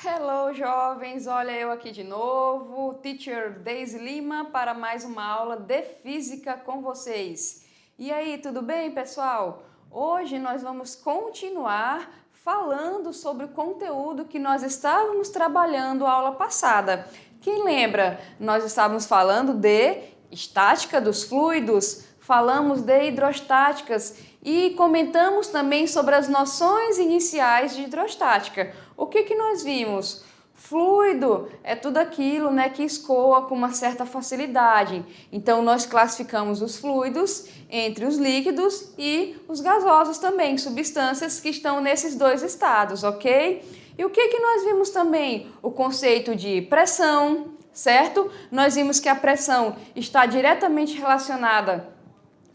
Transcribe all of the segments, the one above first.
Hello, jovens! Olha eu aqui de novo, Teacher Daisy Lima, para mais uma aula de Física com vocês. E aí, tudo bem, pessoal? Hoje nós vamos continuar falando sobre o conteúdo que nós estávamos trabalhando a aula passada. Quem lembra? Nós estávamos falando de estática dos fluidos, falamos de hidrostáticas e comentamos também sobre as noções iniciais de hidrostática. O que nós vimos? Fluido é tudo aquilo, que escoa com uma certa facilidade. Então, nós classificamos os fluidos entre os líquidos e os gasosos também, substâncias que estão nesses dois estados, ok? E o que nós vimos também? O conceito de pressão, certo? Nós vimos que a pressão está diretamente relacionada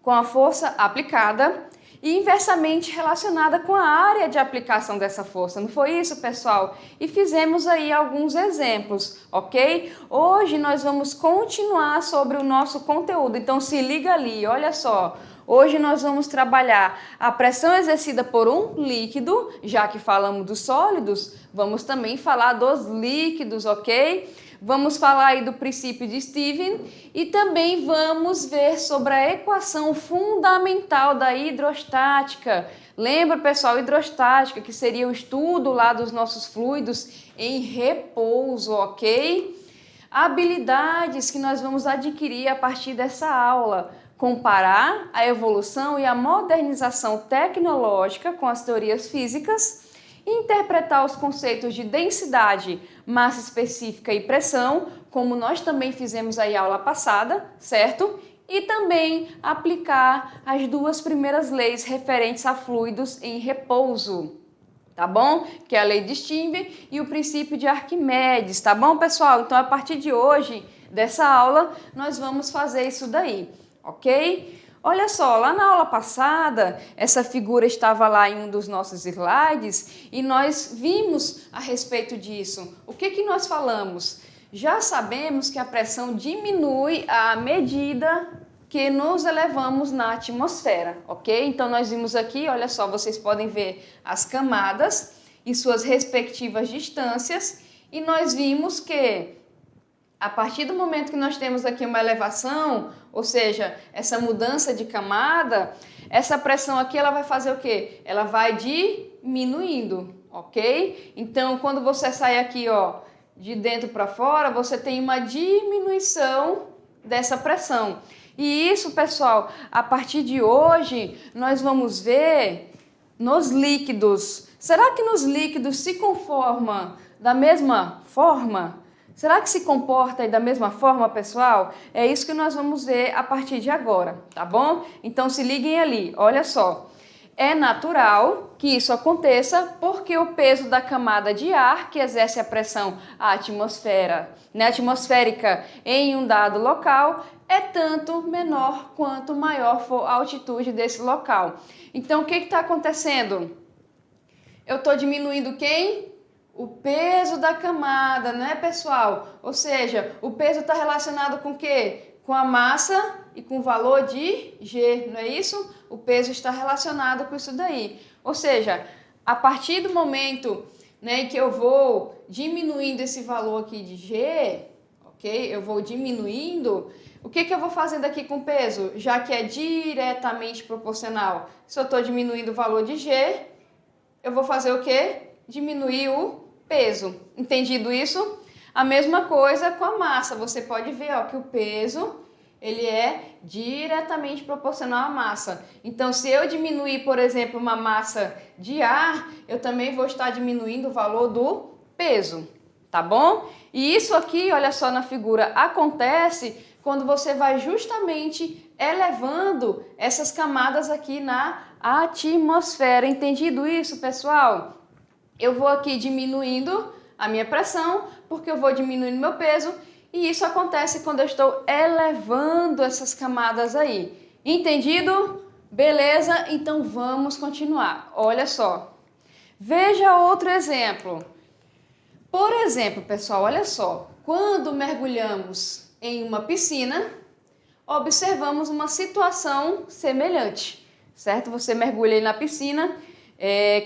com a força aplicada e inversamente relacionada com a área de aplicação dessa força. Não foi isso, pessoal? E fizemos aí alguns exemplos, ok? Hoje nós vamos continuar sobre o nosso conteúdo, então se liga ali, olha só. Hoje nós vamos trabalhar a pressão exercida por um líquido, já que falamos dos sólidos, vamos também falar dos líquidos, ok? Vamos falar aí do princípio de Stevens e também vamos ver sobre a equação fundamental da hidrostática. Lembra, pessoal, hidrostática, que seria o estudo lá dos nossos fluidos em repouso, ok? Habilidades que nós vamos adquirir a partir dessa aula. Comparar a evolução e a modernização tecnológica com as teorias físicas, interpretar os conceitos de densidade, massa específica e pressão, como nós também fizemos aí a aula passada, certo? E também aplicar as duas primeiras leis referentes a fluidos em repouso, tá bom? Que é a lei de Stevens e o princípio de Arquimedes, tá bom, pessoal? Então, a partir de hoje, dessa aula, nós vamos fazer isso daí, ok? Olha só, lá na aula passada, essa figura estava lá em um dos nossos slides e nós vimos a respeito disso. O que nós falamos? Já sabemos que a pressão diminui à medida que nos elevamos na atmosfera, ok? Então, nós vimos aqui, olha só, vocês podem ver as camadas e suas respectivas distâncias e nós vimos que a partir do momento que nós temos aqui uma elevação, ou seja, essa mudança de camada, essa pressão aqui ela vai fazer o quê? Ela vai diminuindo, ok? Então, quando você sai aqui, ó, de dentro para fora, você tem uma diminuição dessa pressão. E isso, pessoal, a partir de hoje, nós vamos ver nos líquidos. Será que nos líquidos se conforma da mesma forma? Será que se comporta da mesma forma, pessoal? É isso que nós vamos ver a partir de agora, tá bom? Então se liguem ali, olha só. É natural que isso aconteça porque o peso da camada de ar que exerce a pressão atmosférica em um dado local é tanto menor quanto maior for a altitude desse local. Então o que está acontecendo? Eu estou diminuindo quem? O peso da camada, né, pessoal? Ou seja, o peso está relacionado com o quê? Com a massa e com o valor de G, não é isso? O peso está relacionado com isso daí. Ou seja, a partir do momento, em que eu vou diminuindo esse valor aqui de G, ok? Eu vou diminuindo. O que eu vou fazendo aqui com o peso? Já que é diretamente proporcional. Se eu estou diminuindo o valor de G, eu vou fazer o quê? Diminuir o peso. Entendido isso? A mesma coisa com a massa. Você pode ver, ó, que o peso ele é diretamente proporcional à massa. Então, se eu diminuir, por exemplo, uma massa de ar, eu também vou estar diminuindo o valor do peso, tá bom? E isso aqui, olha só na figura, acontece quando você vai justamente elevando essas camadas aqui na atmosfera. Entendido isso, pessoal? Eu vou aqui diminuindo a minha pressão, porque eu vou diminuindo meu peso, e isso acontece quando eu estou elevando essas camadas aí. Entendido? Beleza? Então vamos continuar. Olha só. Veja outro exemplo. Por exemplo, pessoal, olha só. Quando mergulhamos em uma piscina, observamos uma situação semelhante, certo? Você mergulha aí na piscina.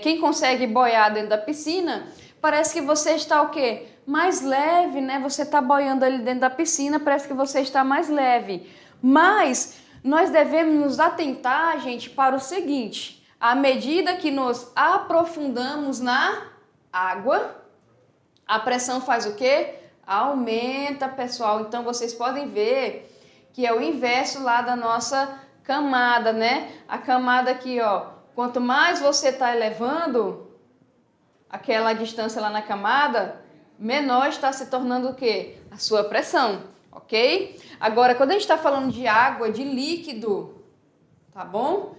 Quem consegue boiar dentro da piscina parece que você está o quê? Mais leve, né? Você está boiando ali dentro da piscina, parece que você está mais leve. Mas nós devemos nos atentar, gente, para o seguinte: à medida que nos aprofundamos na água, a pressão faz o quê? Aumenta, pessoal. Então vocês podem ver que é o inverso lá da nossa camada, né? A camada aqui, ó, quanto mais você está elevando aquela distância lá na camada, menor está se tornando o quê? A sua pressão, ok? Agora, quando a gente está falando de água, de líquido, tá bom?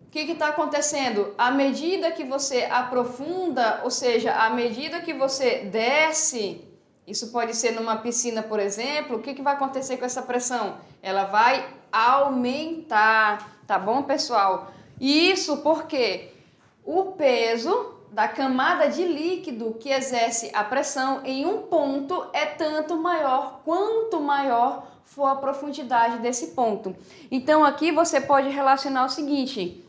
O que está acontecendo? À medida que você aprofunda, ou seja, à medida que você desce, isso pode ser numa piscina, por exemplo, o que vai acontecer com essa pressão? Ela vai aumentar, tá bom, pessoal? Isso porque o peso da camada de líquido que exerce a pressão em um ponto é tanto maior quanto maior for a profundidade desse ponto. Então aqui você pode relacionar o seguinte,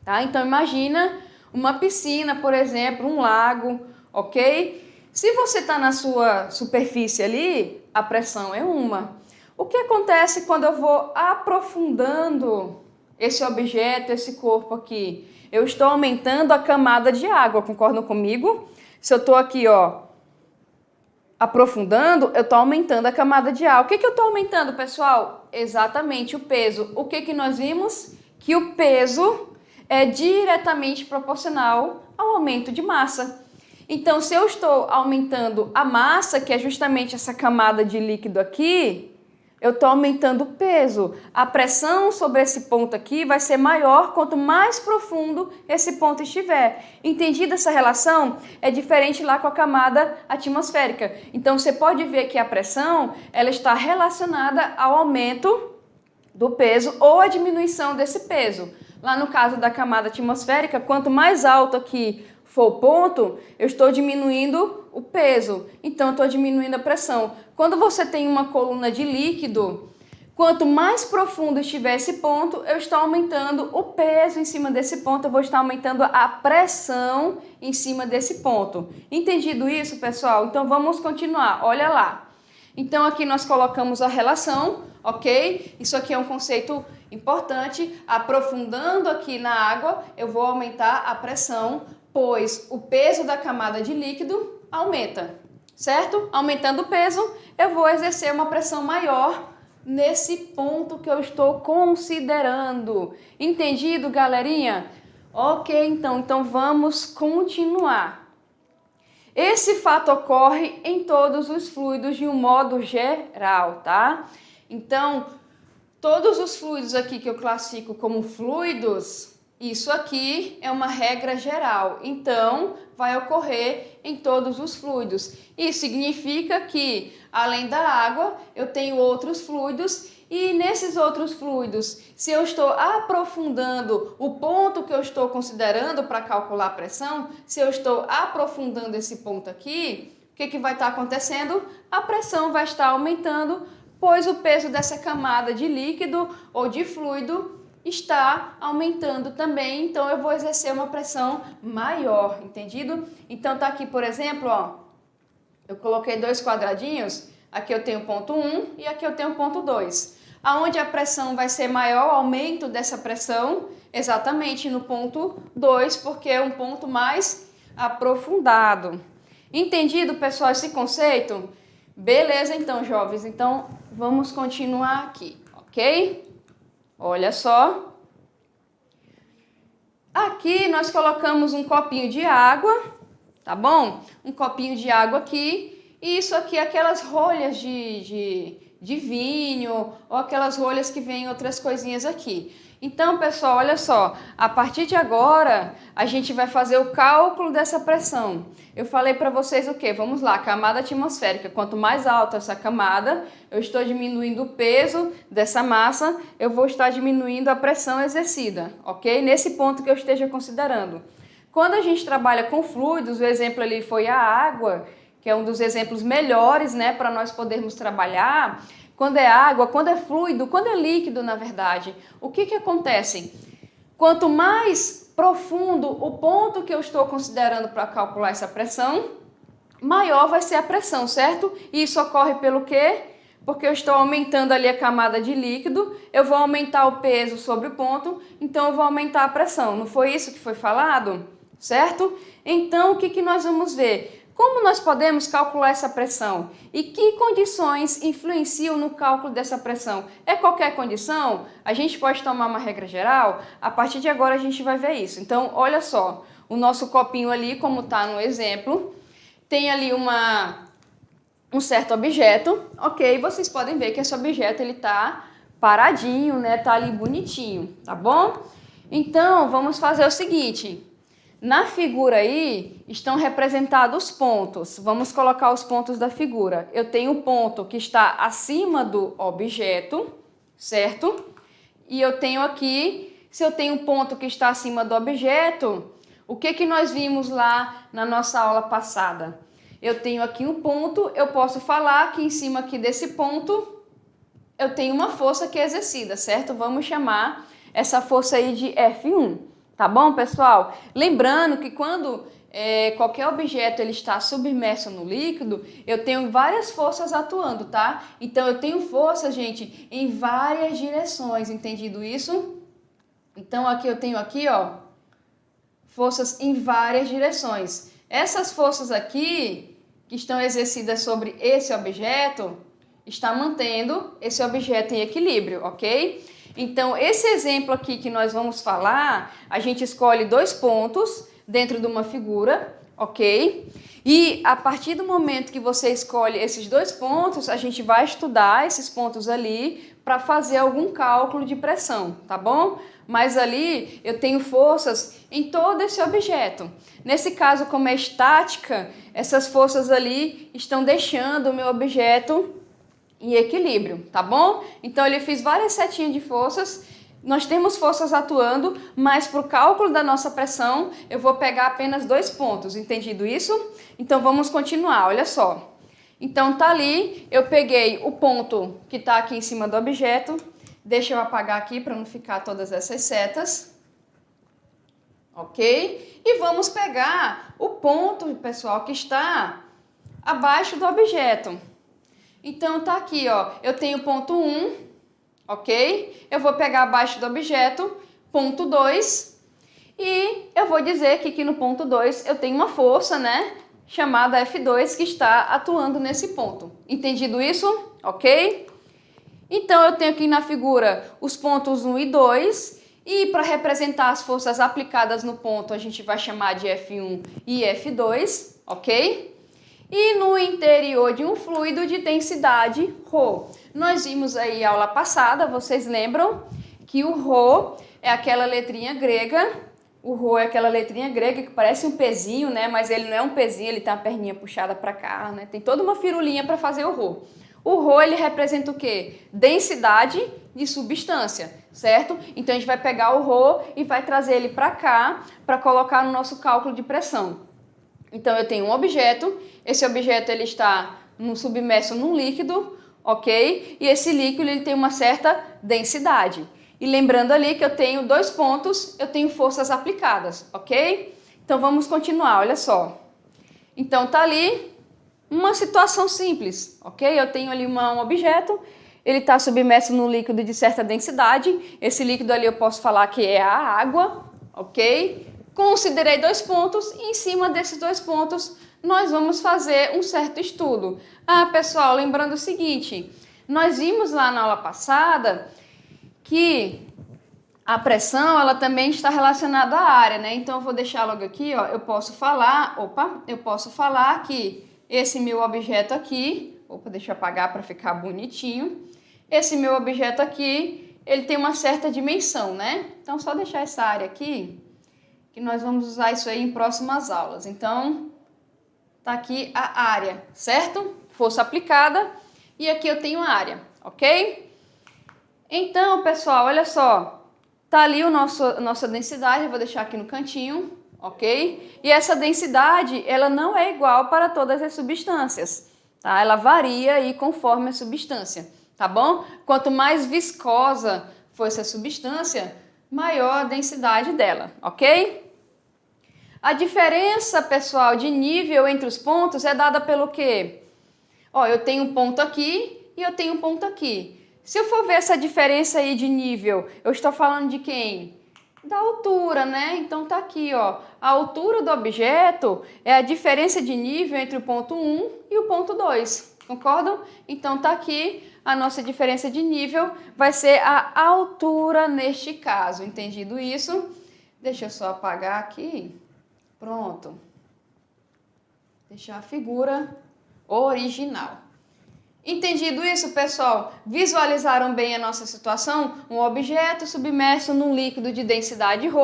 tá? Então imagina uma piscina, por exemplo, um lago, ok? Se você está na sua superfície ali, a pressão é uma. O que acontece quando eu vou aprofundando esse objeto, esse corpo aqui? Eu estou aumentando a camada de água, concordam comigo? Se eu estou aqui, ó, aprofundando, eu estou aumentando a camada de água. O que eu estou aumentando, pessoal? Exatamente o peso. O que nós vimos? Que o peso é diretamente proporcional ao aumento de massa. Então, se eu estou aumentando a massa, que é justamente essa camada de líquido aqui, eu estou aumentando o peso. A pressão sobre esse ponto aqui vai ser maior quanto mais profundo esse ponto estiver. Entendida essa relação? É diferente lá com a camada atmosférica. Então, você pode ver que a pressão ela está relacionada ao aumento do peso ou a diminuição desse peso. Lá no caso da camada atmosférica, quanto mais alto aqui for o ponto, eu estou diminuindo o peso, então eu estou diminuindo a pressão. Quando você tem uma coluna de líquido, quanto mais profundo estiver esse ponto, eu estou aumentando o peso em cima desse ponto, eu vou estar aumentando a pressão em cima desse ponto. Entendido isso, pessoal? Então vamos continuar, olha lá. Então aqui nós colocamos a relação, ok? Isso aqui é um conceito importante. Aprofundando aqui na água, eu vou aumentar a pressão, pois o peso da camada de líquido aumenta, certo? Aumentando o peso, eu vou exercer uma pressão maior nesse ponto que eu estou considerando. Entendido, galerinha? Ok, então vamos continuar. Esse fato ocorre em todos os fluidos de um modo geral, tá? Então, todos os fluidos aqui que eu classifico como fluidos, isso aqui é uma regra geral, então vai ocorrer em todos os fluidos. Isso significa que, além da água, eu tenho outros fluidos e nesses outros fluidos, se eu estou aprofundando o ponto que eu estou considerando para calcular a pressão, se eu estou aprofundando esse ponto aqui, o que vai estar acontecendo? A pressão vai estar aumentando, pois o peso dessa camada de líquido ou de fluido está aumentando também, então eu vou exercer uma pressão maior, entendido? Então tá aqui, por exemplo, ó, eu coloquei dois quadradinhos, aqui eu tenho ponto 1 e aqui eu tenho ponto 2. Aonde a pressão vai ser maior, o aumento dessa pressão, exatamente no ponto 2, porque é um ponto mais aprofundado. Entendido, pessoal, esse conceito? Beleza, então, jovens, então vamos continuar aqui, ok? Olha só, aqui nós colocamos um copinho de água, tá bom? Um copinho de água aqui, e isso aqui é aquelas rolhas de vinho, ou aquelas rolhas que vêm outras coisinhas aqui. Então, pessoal, olha só, a partir de agora, a gente vai fazer o cálculo dessa pressão. Eu falei para vocês o quê? Vamos lá, camada atmosférica. Quanto mais alta essa camada, eu estou diminuindo o peso dessa massa, eu vou estar diminuindo a pressão exercida, ok? Nesse ponto que eu esteja considerando. Quando a gente trabalha com fluidos, o exemplo ali foi a água, que é um dos exemplos melhores, né, para nós podermos trabalhar. Quando é água, quando é fluido, quando é líquido, na verdade, o que acontece? Quanto mais profundo o ponto que eu estou considerando para calcular essa pressão, maior vai ser a pressão, certo? E isso ocorre pelo quê? Porque eu estou aumentando ali a camada de líquido, eu vou aumentar o peso sobre o ponto, então eu vou aumentar a pressão. Não foi isso que foi falado? Certo? Então, o que nós vamos ver? Como nós podemos calcular essa pressão? E que condições influenciam no cálculo dessa pressão? É qualquer condição? A gente pode tomar uma regra geral? A partir de agora a gente vai ver isso. Então, olha só, o nosso copinho ali, como está no exemplo, tem ali um certo objeto, ok? Vocês podem ver que esse objeto ele está paradinho, né? Tá ali bonitinho, tá bom? Então, vamos fazer o seguinte. Na figura aí estão representados pontos. Vamos colocar os pontos da figura. Eu tenho um ponto que está acima do objeto, certo? E eu tenho aqui, se eu tenho um ponto que está acima do objeto, o que nós vimos lá na nossa aula passada? Eu tenho aqui um ponto, eu posso falar que em cima aqui desse ponto eu tenho uma força que é exercida, certo? Vamos chamar essa força aí de F1. Tá bom, pessoal? Lembrando que quando qualquer objeto ele está submerso no líquido, eu tenho várias forças atuando, tá? Então, eu tenho força, gente, em várias direções, entendido isso? Então, aqui eu tenho aqui, ó, forças em várias direções. Essas forças aqui, que estão exercidas sobre esse objeto, está mantendo esse objeto em equilíbrio, ok? Então, esse exemplo aqui que nós vamos falar, a gente escolhe 2 pontos dentro de uma figura, ok? E a partir do momento que você escolhe esses 2 pontos, a gente vai estudar esses pontos ali para fazer algum cálculo de pressão, tá bom? Mas ali eu tenho forças em todo esse objeto. Nesse caso, como é estática, essas forças ali estão deixando o meu objeto em equilíbrio, tá bom? Então, ele fez várias setinhas de forças, nós temos forças atuando, mas para o cálculo da nossa pressão, eu vou pegar apenas 2 pontos, entendido isso? Então, vamos continuar, olha só. Então, tá ali, eu peguei o ponto que está aqui em cima do objeto, deixa eu apagar aqui para não ficar todas essas setas, ok? E vamos pegar o ponto, pessoal, que está abaixo do objeto. Então, tá aqui, ó, eu tenho ponto 1, ok? Eu vou pegar abaixo do objeto, ponto 2, e eu vou dizer que aqui no ponto 2 eu tenho uma força, né, chamada F2, que está atuando nesse ponto. Entendido isso? Ok? Então, eu tenho aqui na figura os pontos 1 e 2, e para representar as forças aplicadas no ponto, a gente vai chamar de F1 e F2, ok? E no interior de um fluido de densidade ρ. Nós vimos aí aula passada, vocês lembram que o ρ é aquela letrinha grega, o ρ é aquela letrinha grega que parece um pezinho, né? Mas ele não é um pezinho, ele tem a perninha puxada para cá, né? Tem toda uma firulinha para fazer o ρ. O ρ, ele representa o quê? Densidade de substância, certo? Então, a gente vai pegar o ρ e vai trazer ele para cá para colocar no nosso cálculo de pressão. Então, eu tenho um objeto, esse objeto ele está submerso num líquido, ok? E esse líquido ele tem uma certa densidade. E lembrando ali que eu tenho 2 pontos, eu tenho forças aplicadas, ok? Então, vamos continuar, olha só. Então, tá ali uma situação simples, ok? Eu tenho ali um objeto, ele está submerso num líquido de certa densidade, esse líquido ali eu posso falar que é a água, ok? Considerei 2 pontos e em cima desses 2 pontos nós vamos fazer um certo estudo. Ah, pessoal, lembrando o seguinte, nós vimos lá na aula passada que a pressão ela também está relacionada à área, né? Então eu vou deixar logo aqui, ó, eu posso falar que esse meu objeto aqui, deixa eu apagar para ficar bonitinho. Esse meu objeto aqui, ele tem uma certa dimensão, né? Então só deixar essa área aqui, que nós vamos usar isso aí em próximas aulas. Então, tá aqui a área, certo? Força aplicada e aqui eu tenho a área, ok? Então, pessoal, olha só, tá ali nossa densidade, eu vou deixar aqui no cantinho, ok? E essa densidade, ela não é igual para todas as substâncias, tá? Ela varia aí conforme a substância, tá bom? Quanto mais viscosa for essa substância, maior a densidade dela, ok? A diferença, pessoal, de nível entre os pontos é dada pelo quê? Ó, eu tenho um ponto aqui e eu tenho um ponto aqui. Se eu for ver essa diferença aí de nível, eu estou falando de quem? Da altura, né? Então tá aqui, ó. A altura do objeto é a diferença de nível entre o ponto 1 e o ponto 2. Concordam? Então tá aqui a nossa diferença de nível, vai ser a altura neste caso. Entendido isso? Deixa eu só apagar aqui. Pronto. Deixar a figura original. Entendido isso, pessoal? Visualizaram bem a nossa situação? Um objeto submerso num líquido de densidade ρ.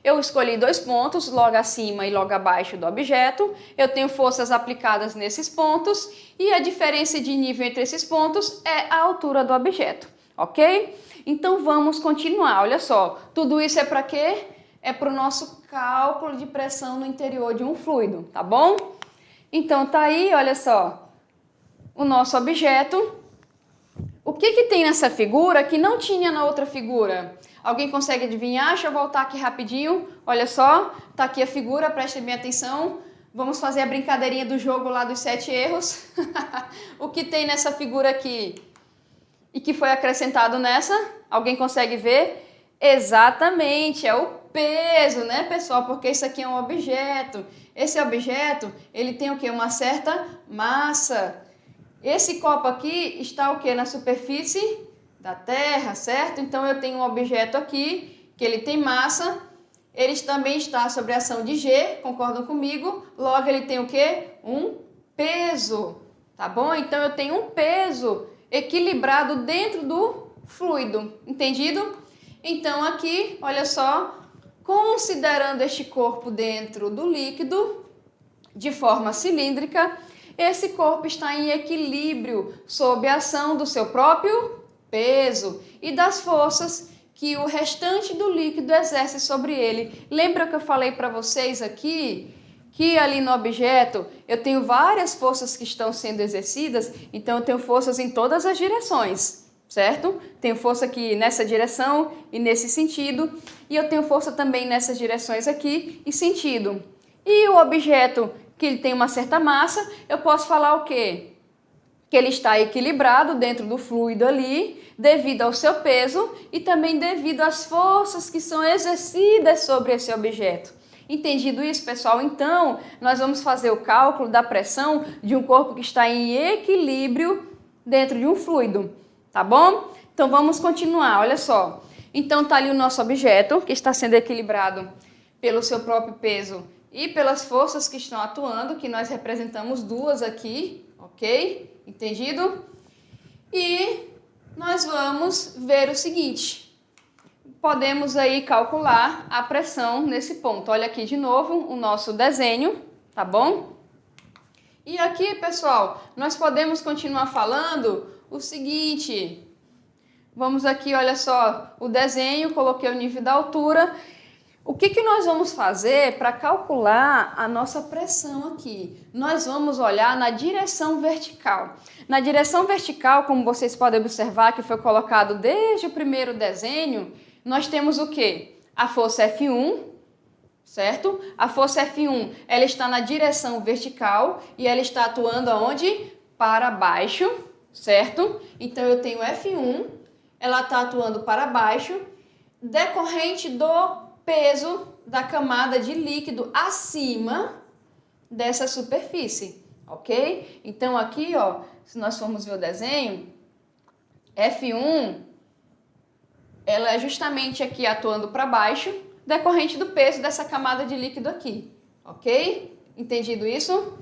Eu escolhi 2 pontos, logo acima e logo abaixo do objeto. Eu tenho forças aplicadas nesses pontos e a diferença de nível entre esses pontos é a altura do objeto, ok? Então vamos continuar, olha só. Tudo isso é para quê? É para o nosso cálculo de pressão no interior de um fluido, tá bom? Então tá aí, olha só. O nosso objeto. O que tem nessa figura que não tinha na outra figura? Alguém consegue adivinhar? Deixa eu voltar aqui rapidinho. Olha só, tá aqui a figura, prestem bem atenção. Vamos fazer a brincadeirinha do jogo lá dos 7 erros. O que tem nessa figura aqui? E que foi acrescentado nessa? Alguém consegue ver? Exatamente, é o peso, né, pessoal? Porque isso aqui é um objeto. Esse objeto, ele tem o quê? Uma certa massa. Esse copo aqui está o quê? Na superfície da Terra, certo? Então eu tenho um objeto aqui que ele tem massa, ele também está sob a ação de G, concordam comigo? Logo ele tem o quê? Um peso, tá bom? Então eu tenho um peso equilibrado dentro do fluido, entendido? Então aqui, olha só, considerando este corpo dentro do líquido de forma cilíndrica, esse corpo está em equilíbrio sob a ação do seu próprio peso e das forças que o restante do líquido exerce sobre ele. Lembra que eu falei para vocês aqui que ali no objeto eu tenho várias forças que estão sendo exercidas, então eu tenho forças em todas as direções, certo? Tenho força aqui nessa direção e nesse sentido, e eu tenho força também nessas direções aqui e sentido. E o objeto que ele tem uma certa massa, eu posso falar o quê? Que ele está equilibrado dentro do fluido ali, devido ao seu peso e também devido às forças que são exercidas sobre esse objeto. Entendido isso, pessoal? Então, nós vamos fazer o cálculo da pressão de um corpo que está em equilíbrio dentro de um fluido, tá bom? Então, vamos continuar, olha só. Então, tá ali o nosso objeto, que está sendo equilibrado pelo seu próprio peso e pelas forças que estão atuando, que nós representamos 2 aqui, ok? Entendido? E nós vamos ver o seguinte. Podemos aí calcular a pressão nesse ponto. Olha aqui de novo o nosso desenho, tá bom? E aqui, pessoal, nós podemos continuar falando o seguinte. Vamos aqui, olha só, o desenho, coloquei o nível da altura. O que nós vamos fazer para calcular a nossa pressão aqui? Nós vamos olhar na direção vertical. Na direção vertical, como vocês podem observar, que foi colocado desde o primeiro desenho, nós temos o quê? A força F1, certo? A força F1, ela está na direção vertical e ela está atuando aonde? Para baixo, certo? Então eu tenho F1, ela está atuando para baixo, decorrente do peso da camada de líquido acima dessa superfície, ok? Então aqui, ó, se nós formos ver o desenho, F1, ela é justamente aqui atuando para baixo, decorrente do peso dessa camada de líquido aqui, ok? Entendido isso?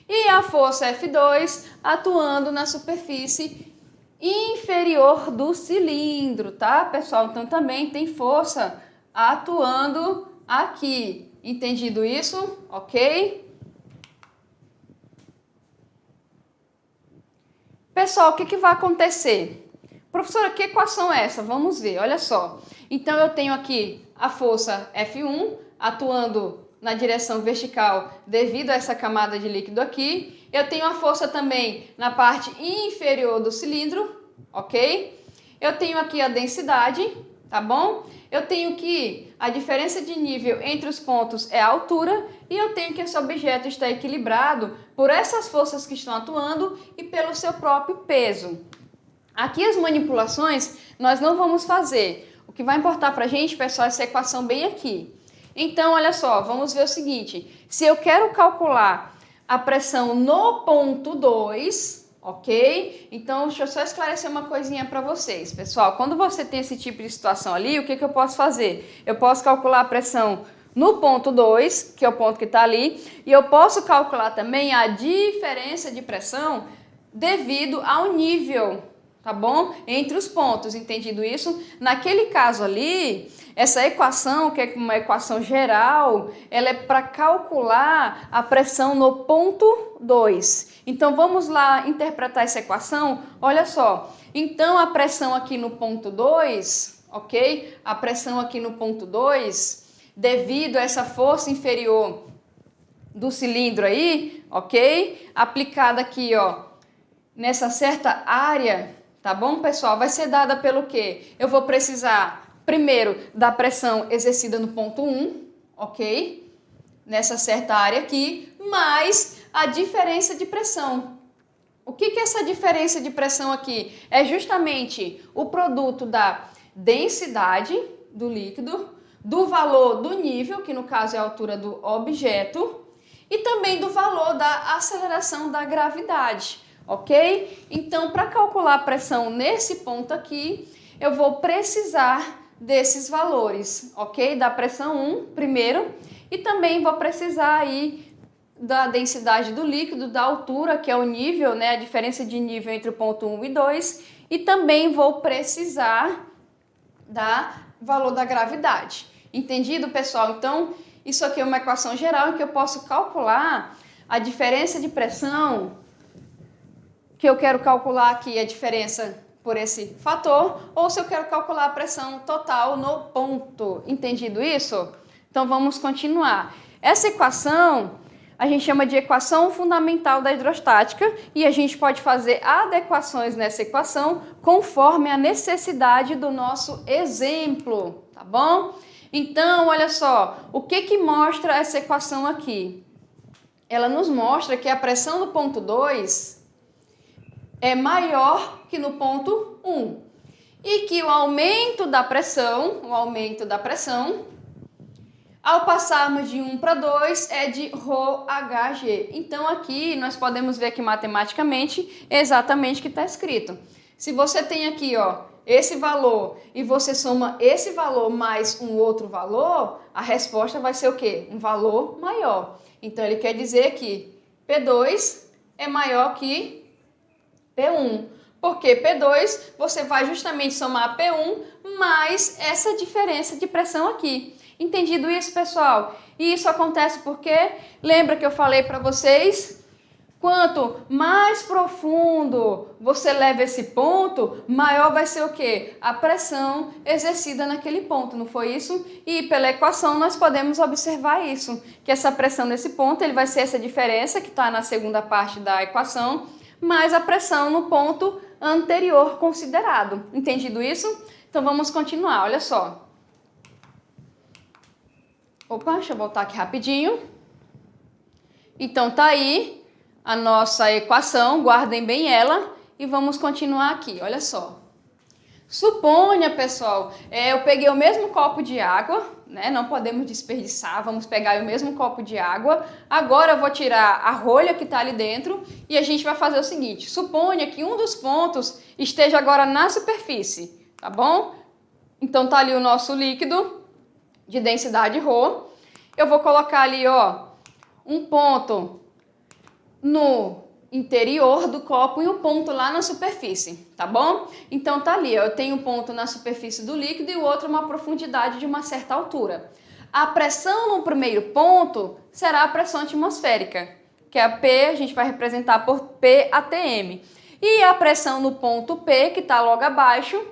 E a força F2 atuando na superfície inferior do cilindro, tá, pessoal? Então também tem força atuando aqui. Entendido isso? Ok? Pessoal, o que vai acontecer? Professora, que equação é essa? Vamos ver, olha só. Então, eu tenho aqui a força F1 atuando na direção vertical devido a essa camada de líquido aqui. Eu tenho a força também na parte inferior do cilindro, ok? Eu tenho aqui a densidade, tá bom? Eu tenho que a diferença de nível entre os pontos é a altura e eu tenho que esse objeto está equilibrado por essas forças que estão atuando e pelo seu próprio peso. Aqui as manipulações nós não vamos fazer. O que vai importar para a gente, pessoal, é essa equação bem aqui. Então, olha só, vamos ver o seguinte. Se eu quero calcular a pressão no ponto 2, ok? Então, deixa eu só esclarecer uma coisinha para vocês. Pessoal, quando você tem esse tipo de situação ali, o que eu posso fazer? Eu posso calcular a pressão no ponto 2, que é o ponto que está ali, e eu posso calcular também a diferença de pressão devido ao nível, tá bom? Entre os pontos, entendido isso? Naquele caso ali, essa equação, que é uma equação geral, ela é para calcular a pressão no ponto 2. Então, vamos lá interpretar essa equação? Olha só, então a pressão aqui no ponto 2, ok? A pressão aqui no ponto 2, devido a essa força inferior do cilindro aí, ok? Aplicada aqui, ó, nessa certa área, tá bom, pessoal? Vai ser dada pelo quê? Eu vou precisar, primeiro, da pressão exercida no ponto 1, ok? Nessa certa área aqui, mais a diferença de pressão. O que é essa diferença de pressão aqui? É justamente o produto da densidade do líquido, do valor do nível, que no caso é a altura do objeto, e também do valor da aceleração da gravidade. Ok? Então, para calcular a pressão nesse ponto aqui, eu vou precisar desses valores, ok? Da pressão 1 primeiro e também vou precisar aí da densidade do líquido, da altura, que é o nível, né? A diferença de nível entre o ponto 1 e 2 e também vou precisar da valor da gravidade. Entendido, pessoal? Então, isso aqui é uma equação geral em que eu posso calcular a diferença de pressão que eu quero calcular aqui a diferença por esse fator, ou se eu quero calcular a pressão total no ponto. Entendido isso? Então vamos continuar. Essa equação a gente chama de equação fundamental da hidrostática e a gente pode fazer adequações nessa equação conforme a necessidade do nosso exemplo, tá bom? Então, olha só, o que mostra essa equação aqui? Ela nos mostra que a pressão no ponto 2 é maior que no ponto 1 e que o aumento da pressão, ao passarmos de 1 para 2 é de ρHg. Então aqui nós podemos ver que matematicamente é exatamente o que está escrito. Se você tem aqui, ó, esse valor e você soma esse valor mais um outro valor, a resposta vai ser o quê? Um valor maior. Então ele quer dizer que P2 é maior que P1, porque P2 você vai justamente somar P1 mais essa diferença de pressão aqui. Entendido isso, pessoal? E isso acontece porque, lembra que eu falei para vocês? Quanto mais profundo você leva esse ponto, maior vai ser o quê? A pressão exercida naquele ponto, não foi isso? E pela equação nós podemos observar isso, que essa pressão nesse ponto ele vai ser essa diferença que está na segunda parte da equação, mais a pressão no ponto anterior considerado. Entendido isso? Então vamos continuar, olha só. Opa, deixa eu voltar aqui rapidinho. Então tá aí a nossa equação, guardem bem ela e vamos continuar aqui, olha só. Suponha, pessoal, eu peguei o mesmo copo de água, né? Não podemos desperdiçar, vamos pegar o mesmo copo de água. Agora eu vou tirar a rolha que está ali dentro e a gente vai fazer o seguinte. Suponha que um dos pontos esteja agora na superfície, tá bom? Então tá ali o nosso líquido de densidade ρ. Eu vou colocar ali, ó, um ponto no interior do copo e um ponto lá na superfície, tá bom? Então tá ali, ó, eu tenho um ponto na superfície do líquido e o outro uma profundidade de uma certa altura. A pressão no primeiro ponto será a pressão atmosférica, que é a P, a gente vai representar por P ATM. E a pressão no ponto P, que está logo abaixo,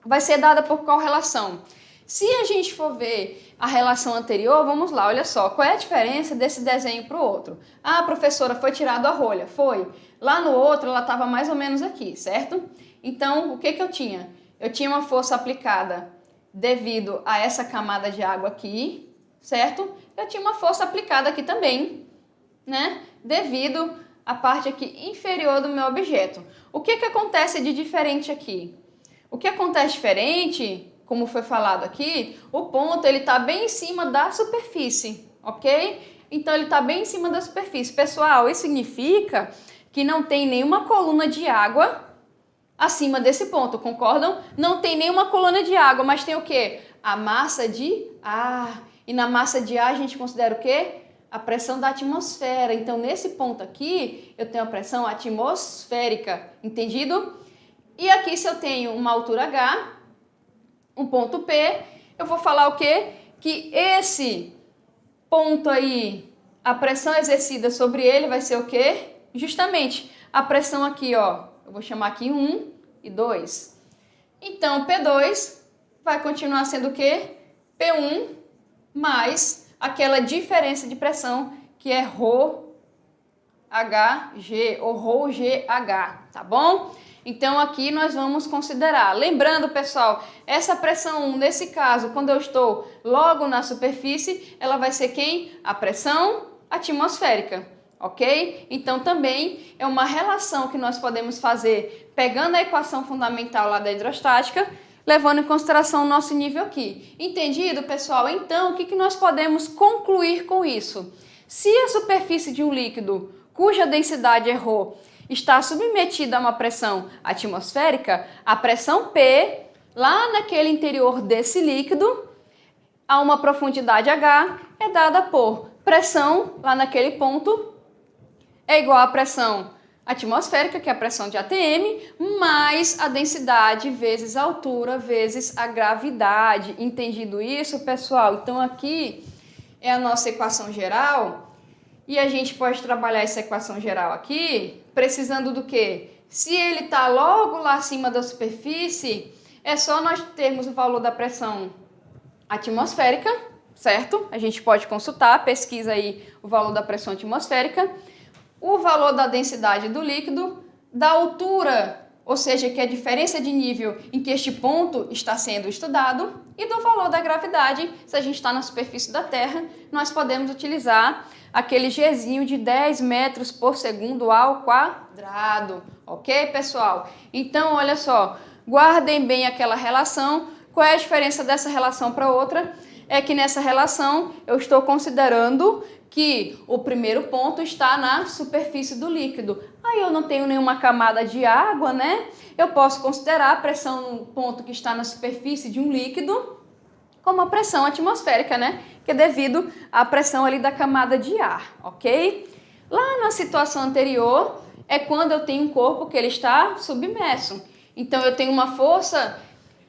vai ser dada por qual relação? Se a gente for ver a relação anterior, vamos lá, olha só, qual é a diferença desse desenho para o outro? Ah, professora, foi tirado a rolha, foi. Lá no outro, ela estava mais ou menos aqui, certo? Então, o que eu tinha? Eu tinha uma força aplicada devido a essa camada de água aqui, certo? Eu tinha uma força aplicada aqui também, né? Devido à parte aqui inferior do meu objeto. O que acontece de diferente aqui? O que acontece diferente, como foi falado aqui, o ponto ele está bem em cima da superfície, ok? Então ele está bem em cima da superfície. Pessoal, isso significa que não tem nenhuma coluna de água acima desse ponto, concordam? Não tem nenhuma coluna de água, mas tem o quê? A massa de ar. E na massa de ar a gente considera o quê? A pressão da atmosfera. Então nesse ponto aqui eu tenho a pressão atmosférica, entendido? E aqui, se eu tenho uma altura H, um ponto P, eu vou falar o quê? Que esse ponto aí, a pressão exercida sobre ele vai ser o quê? Justamente a pressão aqui, ó, eu vou chamar aqui 1 e 2. Então, P2 vai continuar sendo o quê? P1 mais aquela diferença de pressão que é ρHg ou ρgH, tá bom? Então aqui nós vamos considerar, lembrando pessoal, essa pressão 1, nesse caso, quando eu estou logo na superfície, ela vai ser quem? A pressão atmosférica, ok? Então também é uma relação que nós podemos fazer pegando a equação fundamental lá da hidrostática, levando em consideração o nosso nível aqui. Entendido, pessoal? Então o que nós podemos concluir com isso? Se a superfície de um líquido, cuja densidade é ρ, está submetida a uma pressão atmosférica, a pressão P, lá naquele interior desse líquido, a uma profundidade H, é dada por pressão, lá naquele ponto, é igual à pressão atmosférica, que é a pressão de ATM, mais a densidade vezes a altura, vezes a gravidade. Entendido isso, pessoal? Então aqui é a nossa equação geral. E a gente pode trabalhar essa equação geral aqui, precisando do quê? Se ele está logo lá acima da superfície, é só nós termos o valor da pressão atmosférica, certo? A gente pode consultar, pesquisa aí o valor da pressão atmosférica, o valor da densidade do líquido, da altura, ou seja, que é a diferença de nível em que este ponto está sendo estudado, e do valor da gravidade. Se a gente está na superfície da Terra, nós podemos utilizar aquele Gzinho de 10 metros por segundo ao quadrado, ok, pessoal? Então, olha só, guardem bem aquela relação. Qual é a diferença dessa relação para outra? É que nessa relação eu estou considerando que o primeiro ponto está na superfície do líquido. Aí eu não tenho nenhuma camada de água, né? Eu posso considerar a pressão no ponto que está na superfície de um líquido como a pressão atmosférica, né? Que é devido à pressão ali da camada de ar, ok? Lá na situação anterior é quando eu tenho um corpo que ele está submerso. Então eu tenho uma força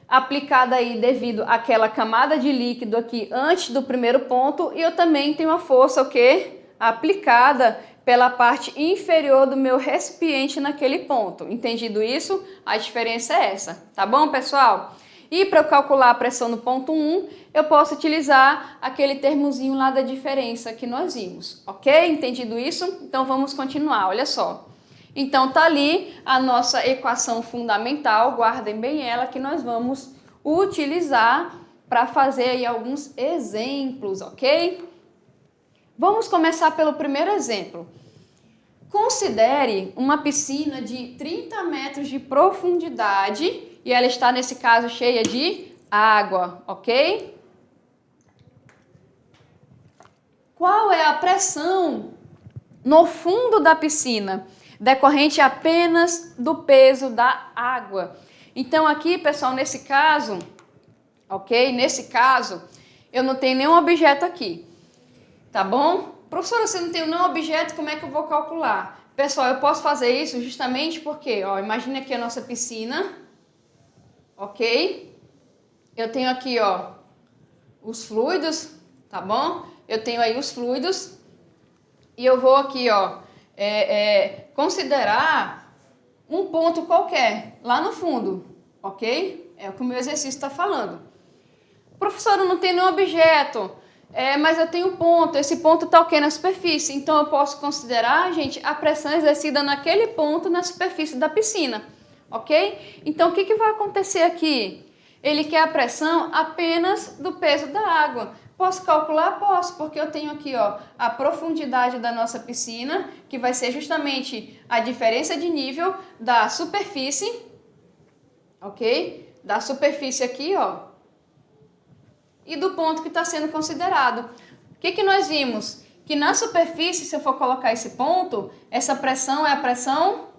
aplicada aí devido àquela camada de líquido aqui antes do primeiro ponto, e eu também tenho uma força o quê? Aplicada pela parte inferior do meu recipiente naquele ponto. Entendido isso? A diferença é essa, tá bom, pessoal? E para eu calcular a pressão no ponto 1, eu posso utilizar aquele termozinho lá da diferença que nós vimos, ok? Entendido isso? Então vamos continuar, olha só. Então tá ali a nossa equação fundamental, guardem bem ela, que nós vamos utilizar para fazer aí alguns exemplos, ok? Vamos começar pelo primeiro exemplo. Considere uma piscina de 30 metros de profundidade e ela está, nesse caso, cheia de água, ok? Qual é a pressão no fundo da piscina, decorrente apenas do peso da água? Então aqui, pessoal, nesse caso, ok? Nesse caso, eu não tenho nenhum objeto aqui, tá bom? Professora, se eu não tenho nenhum objeto, como é que eu vou calcular? Pessoal, eu posso fazer isso justamente porque, ó, imagina aqui a nossa piscina, ok? Eu tenho aqui, ó, os fluidos, tá bom? Eu tenho aí os fluidos e eu vou aqui, ó, considerar um ponto qualquer lá no fundo, ok? É o que o meu exercício está falando. Professora, eu não tenho nenhum objeto, mas eu tenho um ponto, esse ponto está o quê? Na superfície. Então eu posso considerar, gente, a pressão exercida naquele ponto na superfície da piscina, ok? Então o que vai acontecer aqui? Ele quer a pressão apenas do peso da água. Posso calcular? Posso, porque eu tenho aqui, ó, a profundidade da nossa piscina, que vai ser justamente a diferença de nível da superfície, ok? Da superfície aqui, ó, e do ponto que está sendo considerado. O que nós vimos? Que na superfície, se eu for colocar esse ponto, essa pressão é a pressão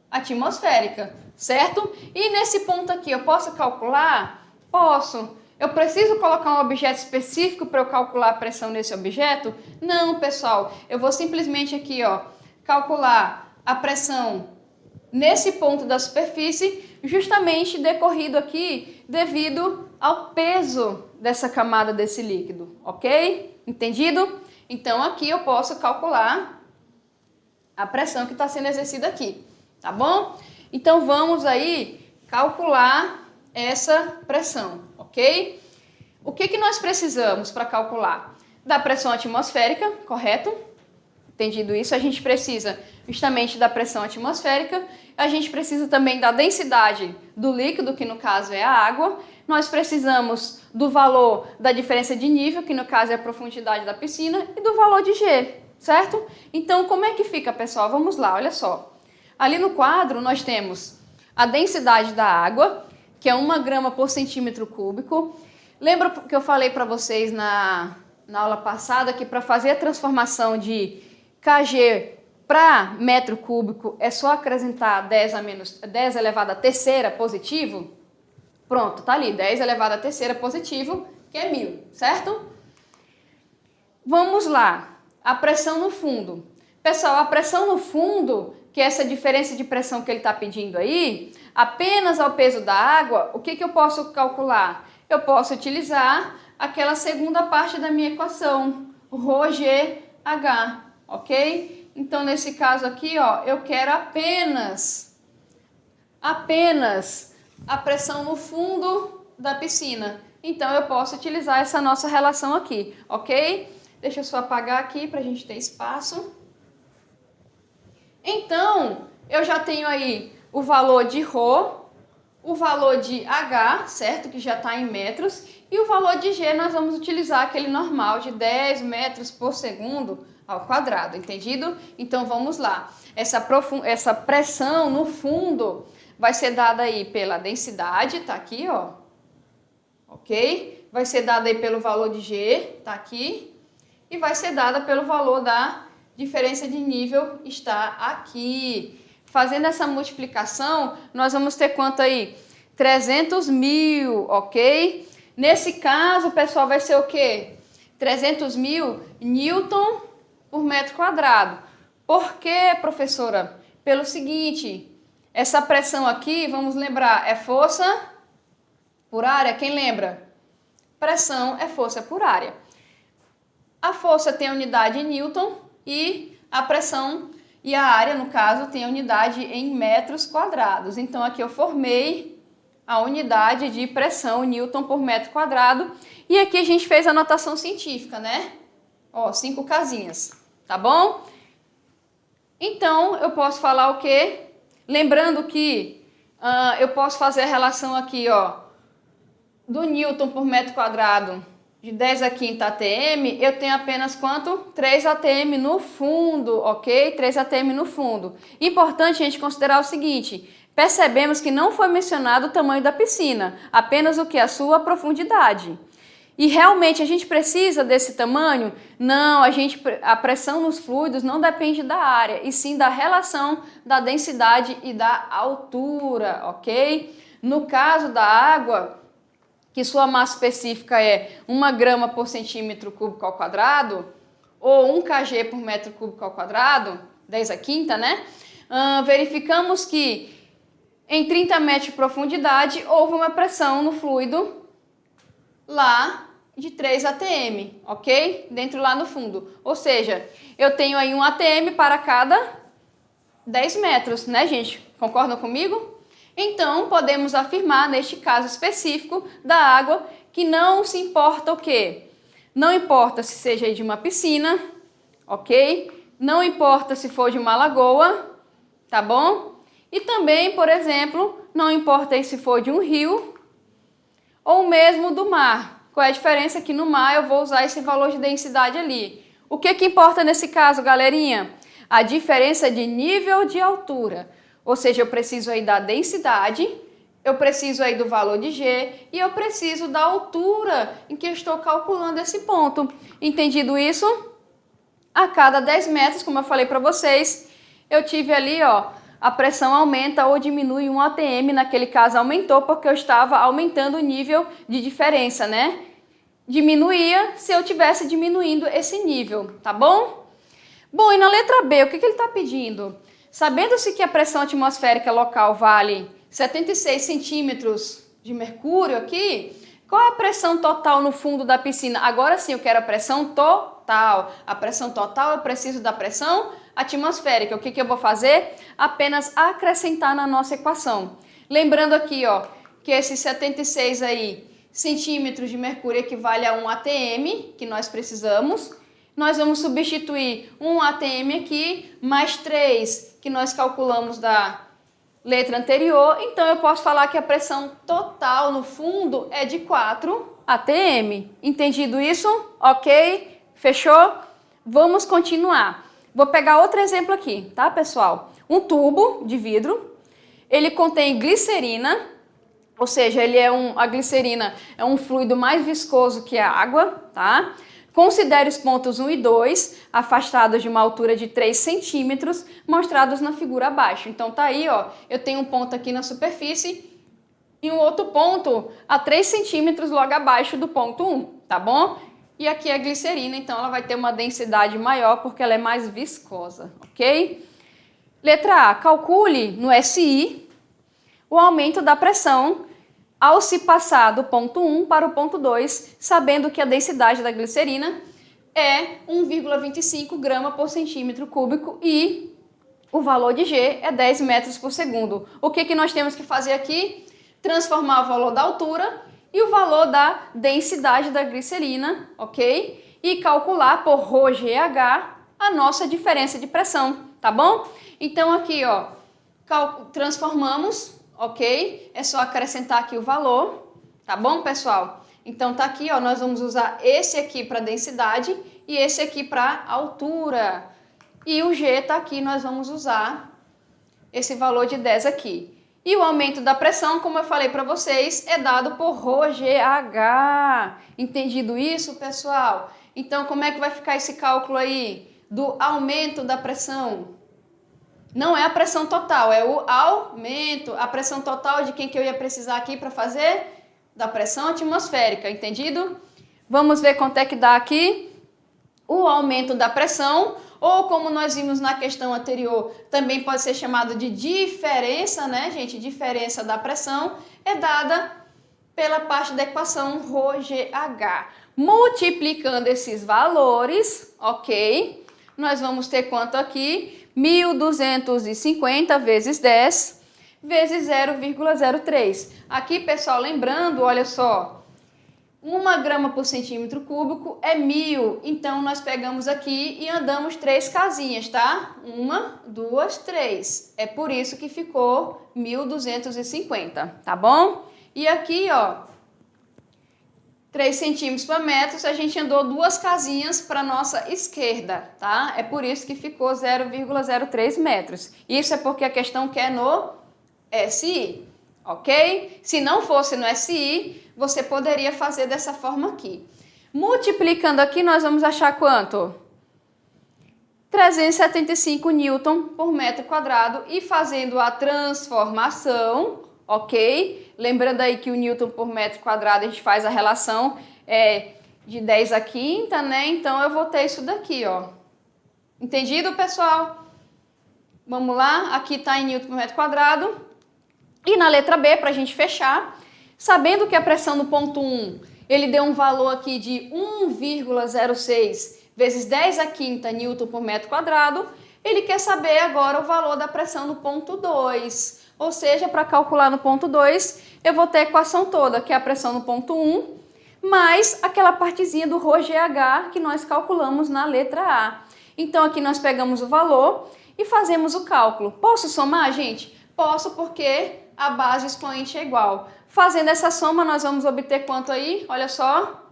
atmosférica, certo? E nesse ponto aqui, eu posso calcular? Posso. Eu preciso colocar um objeto específico para eu calcular a pressão nesse objeto? Não, pessoal. Eu vou simplesmente aqui, ó, calcular a pressão nesse ponto da superfície, justamente decorrido aqui devido ao peso dessa camada desse líquido, ok? Entendido? Então, aqui eu posso calcular a pressão que está sendo exercida aqui, tá bom? Então, vamos aí calcular essa pressão, ok? O que nós precisamos para calcular? Da pressão atmosférica, correto? Entendido isso, a gente precisa justamente da pressão atmosférica, a gente precisa também da densidade do líquido, que no caso é a água, nós precisamos do valor da diferença de nível, que no caso é a profundidade da piscina, e do valor de G, certo? Então, como é que fica, pessoal? Vamos lá, olha só. Ali no quadro nós temos a densidade da água, que é 1 grama por centímetro cúbico. Lembra que eu falei para vocês na aula passada que para fazer a transformação de kg para metro cúbico é só acrescentar 10 elevado à terceira positivo? Pronto, tá ali, 10 elevado à terceira positivo, que é 1000, certo? Vamos lá, a pressão no fundo. Pessoal, a pressão no fundo, que é essa diferença de pressão que ele está pedindo aí, apenas ao peso da água, o que eu posso calcular? Eu posso utilizar aquela segunda parte da minha equação, ρGH, ok? Então, nesse caso aqui, ó, eu quero apenas a pressão no fundo da piscina. Então, eu posso utilizar essa nossa relação aqui, ok? Deixa eu só apagar aqui para a gente ter espaço. Então, eu já tenho aí o valor de ρ, o valor de H, certo? Que já está em metros. E o valor de G nós vamos utilizar aquele normal de 10 metros por segundo ao quadrado, entendido? Então, vamos lá. Essa pressão no fundo vai ser dada aí pela densidade, tá aqui, ó. Ok? Vai ser dada aí pelo valor de G, tá aqui. E vai ser dada pelo valor da diferença de nível, está aqui. Fazendo essa multiplicação, nós vamos ter quanto aí? 300 mil, ok? Nesse caso, pessoal, vai ser o quê? 300 mil newton por metro quadrado. Por quê, professora? Pelo seguinte, essa pressão aqui, vamos lembrar, é força por área. Quem lembra? Pressão é força por área. A força tem a unidade em newton e a pressão e a área, no caso, tem a unidade em metros quadrados. Então, aqui eu formei a unidade de pressão, newton por metro quadrado. E aqui a gente fez a notação científica, né? Ó, 5 casinhas, tá bom? Então, eu posso falar o quê? Lembrando que eu posso fazer a relação aqui, ó, do newton por metro quadrado de 10 a quinta ATM, eu tenho apenas quanto? 3 ATM no fundo, ok? 3 ATM no fundo. Importante a gente considerar o seguinte, percebemos que não foi mencionado o tamanho da piscina, apenas o que? A sua profundidade. E realmente a gente precisa desse tamanho? Não, a pressão nos fluidos não depende da área, e sim da relação da densidade e da altura, ok? No caso da água, que sua massa específica é 1 grama por centímetro cúbico ao quadrado, ou 1 kg por metro cúbico ao quadrado, 10 a quinta, né? Verificamos que em 30 metros de profundidade houve uma pressão no fluido lá de 3 ATM, ok? Dentro lá no fundo. Ou seja, eu tenho aí 1 ATM para cada 10 metros, né, gente? Concordam comigo? Então, podemos afirmar, neste caso específico da água, que não se importa o quê? Não importa se seja de uma piscina, ok? Não importa se for de uma lagoa, tá bom? E também, por exemplo, não importa se for de um rio, ou mesmo do mar. Qual é a diferença? Que no mar eu vou usar esse valor de densidade ali. O que importa nesse caso, galerinha? A diferença de nível de altura. Ou seja, eu preciso aí da densidade, eu preciso aí do valor de G e eu preciso da altura em que eu estou calculando esse ponto. Entendido isso? A cada 10 metros, como eu falei para vocês, eu tive ali, ó, a pressão aumenta ou diminui 1 atm, naquele caso aumentou porque eu estava aumentando o nível de diferença, né? Diminuía se eu estivesse diminuindo esse nível, tá bom? Bom, e na letra B, o que ele está pedindo? Sabendo-se que a pressão atmosférica local vale 76 centímetros de mercúrio aqui, qual é a pressão total no fundo da piscina? Agora sim, eu quero a pressão total. A pressão total, eu preciso da pressão atmosférica. O que eu vou fazer? Apenas acrescentar na nossa equação. Lembrando aqui, ó, que esses 76 aí centímetros de mercúrio equivale a 1 atm, que nós precisamos. Nós vamos substituir 1 atm aqui, mais 3, que nós calculamos da letra anterior. Então, eu posso falar que a pressão total no fundo é de 4 atm. Entendido isso? Ok? Fechou? Vamos continuar. Vou pegar outro exemplo aqui, tá, pessoal? Um tubo de vidro, ele contém glicerina, ou seja, a glicerina é um fluido mais viscoso que a água, tá? Considere os pontos 1 e 2, afastados de uma altura de 3 centímetros, mostrados na figura abaixo. Então tá aí, ó, eu tenho um ponto aqui na superfície e um outro ponto a 3 centímetros logo abaixo do ponto 1, tá bom? E aqui é a glicerina, então ela vai ter uma densidade maior porque ela é mais viscosa, ok? Letra A, calcule no SI o aumento da pressão ao se passar do ponto 1 para o ponto 2, sabendo que a densidade da glicerina é 1,25 grama por centímetro cúbico e o valor de G é 10 metros por segundo. O que nós temos que fazer aqui? Transformar o valor da altura e o valor da densidade da glicerina, ok? E calcular por ρGH a nossa diferença de pressão, tá bom? Então aqui, ó, transformamos, ok? É só acrescentar aqui o valor, tá bom, pessoal? Então tá aqui, ó, nós vamos usar esse aqui para densidade e esse aqui para altura. E o G tá aqui, nós vamos usar esse valor de 10 aqui. E o aumento da pressão, como eu falei para vocês, é dado por ρGH. Entendido isso, pessoal? Então, como é que vai ficar esse cálculo aí do aumento da pressão? Não é a pressão total, é o aumento. A pressão total de quem que eu ia precisar aqui para fazer? Da pressão atmosférica, entendido? Vamos ver quanto é que dá aqui. O aumento da pressão, ou como nós vimos na questão anterior, também pode ser chamado de diferença, né, gente? Diferença da pressão é dada pela parte da equação ρGH. Multiplicando esses valores, ok? Nós vamos ter quanto aqui? 1.250 vezes 10 vezes 0,03. Aqui, pessoal, lembrando, olha só, 1 grama por centímetro cúbico é 1.000. Então, nós pegamos aqui e andamos 3 casinhas, tá? 1, 2, 3. É por isso que ficou 1.250, tá bom? E aqui, ó, 3 centímetros por metro, a gente andou 2 casinhas para nossa esquerda, tá? É por isso que ficou 0,03 metros. Isso é porque a questão quer no SI, ok? Se não fosse no SI, você poderia fazer dessa forma aqui. Multiplicando aqui, nós vamos achar quanto? 375 newton por metro quadrado e fazendo a transformação, ok? Lembrando aí que o newton por metro quadrado a gente faz a relação de 10 à quinta, né? Então eu vou ter isso daqui, ó. Entendido, pessoal? Vamos lá, aqui está em newton por metro quadrado. E na letra B, para a gente fechar, sabendo que a pressão no ponto 1, ele deu um valor aqui de 1,06 vezes 10 à quinta newton por metro quadrado, ele quer saber agora o valor da pressão no ponto 2. Ou seja, para calcular no ponto 2, eu vou ter a equação toda, que é a pressão no ponto 1, mais aquela partezinha do ρGH que nós calculamos na letra A. Então, aqui nós pegamos o valor e fazemos o cálculo. Posso somar, gente? Posso, porque a base expoente é igual. Fazendo essa soma, nós vamos obter quanto aí? Olha só.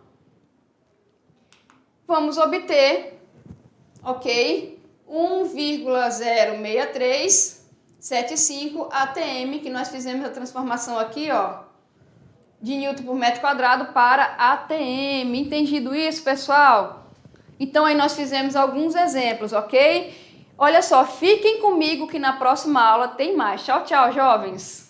Vamos obter, ok, 1,06375 ATM, que nós fizemos a transformação aqui, ó, de Newton por metro quadrado para ATM. Entendido isso, pessoal? Então, aí nós fizemos alguns exemplos, ok? Olha só, fiquem comigo que na próxima aula tem mais. Tchau, tchau, jovens!